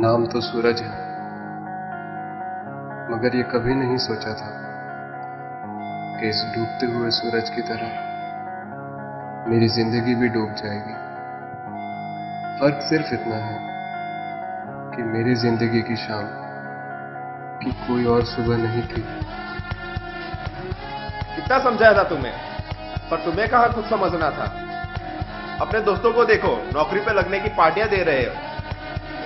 नाम तो सूरज है, मगर ये कभी नहीं सोचा था कि इस डूबते हुए सूरज की तरह मेरी जिंदगी भी डूब जाएगी। फर्क सिर्फ इतना है कि मेरी जिंदगी की शाम की कोई और सुबह नहीं थी। कितना समझाया था तुम्हें, पर तुम्हें कहाँ कुछ समझना था। अपने दोस्तों को देखो, नौकरी पे लगने की पार्टियां दे रहे हो,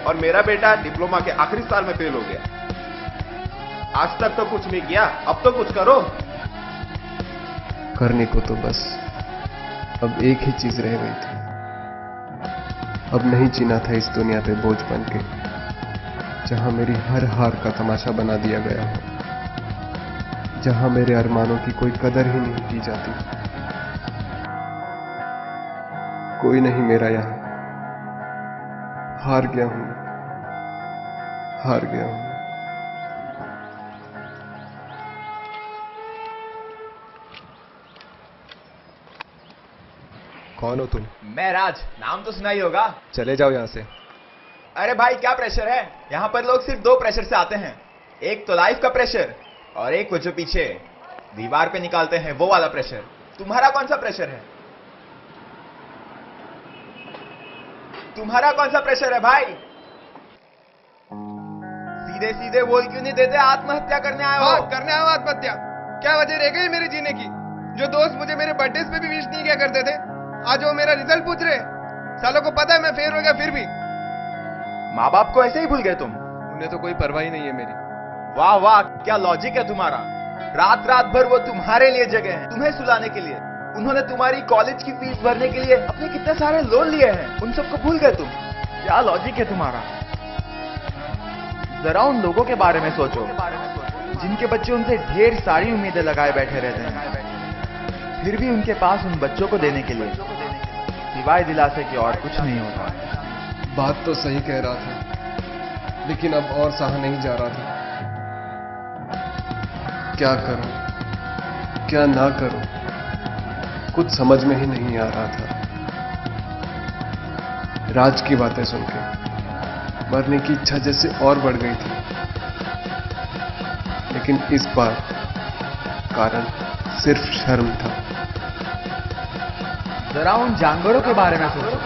और मेरा बेटा डिप्लोमा के आखिरी साल में फेल हो गया। आज तक तो कुछ नहीं किया, अब तो कुछ करो। करने को तो बस अब एक ही चीज रह गई थी। अब नहीं जीना था इस दुनिया पे बोझ बन के, जहां मेरी हर हार का तमाशा बना दिया गया हो, जहां मेरे अरमानों की कोई कदर ही नहीं की जाती। कोई नहीं मेरा यहां, हार गया हूं, हार गया हूं। कौन हो तुम? मैं राज, नाम तो सुना ही होगा। चले जाओ यहाँ से। अरे भाई, क्या प्रेशर है? यहाँ पर लोग सिर्फ दो प्रेशर से आते हैं, एक तो लाइफ का प्रेशर और एक वो जो पीछे दीवार पे निकालते हैं वो वाला प्रेशर। तुम्हारा कौन सा प्रेशर है? तुम्हारा कौन सा प्रेशर है भाई? सीधे सीधे बोल क्यों नहीं देते? आत्महत्या करने आए हो? करने आया हूं आत्महत्या। क्या वजह रह गई मेरी जीने की? जो दोस्त मुझे मेरे बर्थडे पे भी विश नहीं किया करते थे, आज वो मेरा रिजल्ट पूछ रहे। सालों को पता है मैं फेल हो गया, फिर भी माँ बाप को ऐसे ही भूल गए तुम? उन्हें तो कोई परवाह ही नहीं है मेरी। वाह वाह, क्या लॉजिक है तुम्हारा। रात रात भर वो तुम्हारे लिए जगे हैं, तुम्हें सुलाने के लिए। उन्होंने तुम्हारी कॉलेज की फीस भरने के लिए अपने कितने सारे लोन लिए हैं, उन सबको भूल गए तुम? क्या लॉजिक है तुम्हारा? जरा उन लोगों के बारे में सोचो जिनके बच्चे उनसे ढेर सारी उम्मीदें लगाए बैठे रहते हैं, फिर भी उनके पास उन बच्चों को देने के लिए सिवाय दिलासे के और कुछ नहीं होता। बात तो सही कह रहा था, लेकिन अब और सहा नहीं जा रहा था। क्या करूं, क्या ना करूं, कुछ समझ में ही नहीं आ रहा था। राज की बातें सुन के मरने की इच्छा जैसे और बढ़ गई थी, लेकिन इस बार कारण सिर्फ शर्म था। जरा उन जानवरों के बारे में सोचो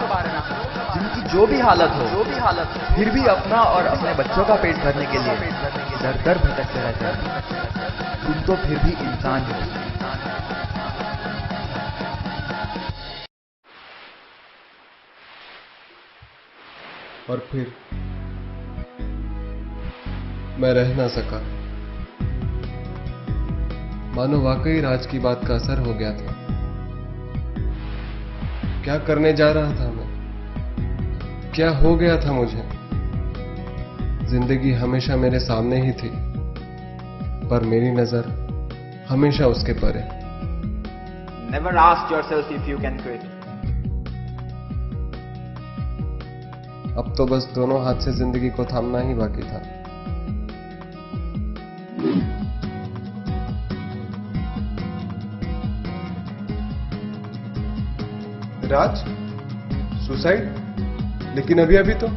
जिनकी जो भी हालत हो, फिर भी अपना और अपने बच्चों का पेट भरने के लिए दर दर भटकते रहते हैं। तुम तो फिर भी इंसान हो। और फिर मैं रह ना सका। मानो वाकई राज की बात का असर हो गया था। क्या करने जा रहा था मैं? क्या हो गया था मुझे? जिंदगी हमेशा मेरे सामने ही थी, पर मेरी नजर हमेशा उसके परे। Never ask yourself if you can quit. अब तो बस दोनों हाथ से जिंदगी को थामना ही बाकी था। राज, सुसाइड? लेकिन अभी अभी तो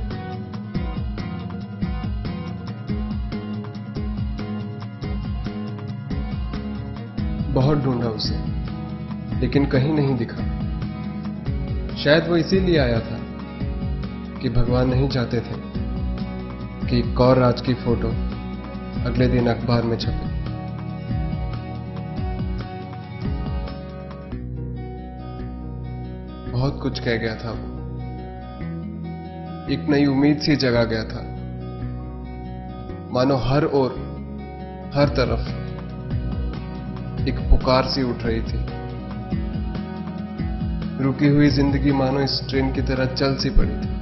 बहुत ढूंढा उसे, लेकिन कहीं नहीं दिखा। शायद वो इसीलिए आया था कि भगवान नहीं चाहते थे कि एक और राज की फोटो अगले दिन अखबार में छपे। बहुत कुछ कह गया था वो, एक नई उम्मीद सी जगा गया था। मानो हर ओर, हर तरफ एक पुकार सी उठ रही थी। रुकी हुई जिंदगी मानो इस ट्रेन की तरह चल सी पड़ी थी।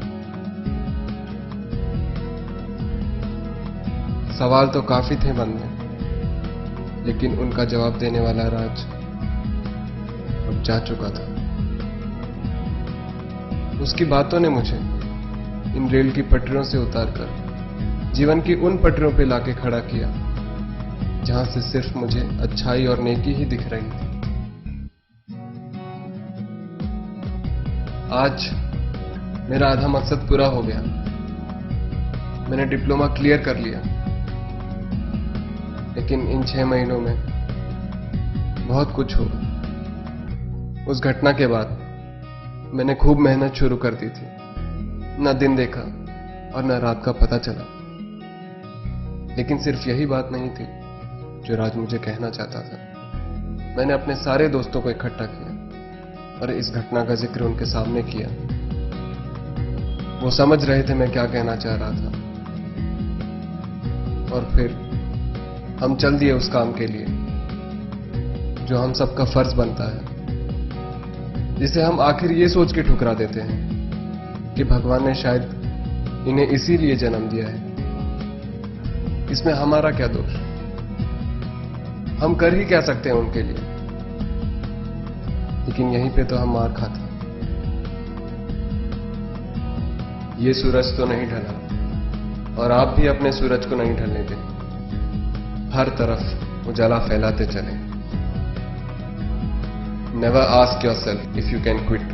सवाल तो काफी थे मन में, लेकिन उनका जवाब देने वाला राज अब जा चुका था। उसकी बातों ने मुझे इन रेल की पटरियों से उतारकर जीवन की उन पटरियों पे लाके खड़ा किया जहां से सिर्फ मुझे अच्छाई और नेकी ही दिख रही थी। आज मेरा आधा मकसद पूरा हो गया। मैंने डिप्लोमा क्लियर कर लिया, लेकिन इन 6 महीनों में बहुत कुछ हुआ। उस घटना के बाद मैंने खूब मेहनत शुरू कर दी थी। न दिन देखा और न रात का पता चला, लेकिन सिर्फ यही बात नहीं थी जो राज मुझे कहना चाहता था। मैंने अपने सारे दोस्तों को इकट्ठा किया और इस घटना का जिक्र उनके सामने किया। वो समझ रहे थे मैं क्या कहना चाह रहा था, और फिर हम चल दिए उस काम के लिए जो हम सबका फर्ज बनता है, जिसे हम आखिर ये सोच के ठुकरा देते हैं कि भगवान ने शायद इन्हें इसीलिए जन्म दिया है। इसमें हमारा क्या दोष? हम कर ही क्या सकते हैं उनके लिए? लेकिन यहीं पे तो हम मार खाते। ये सूरज तो नहीं ढला और आप भी अपने सूरज को नहीं ढलने दें। हर तरफ उजाला फैलाते चलें। Never ask yourself if you can quit.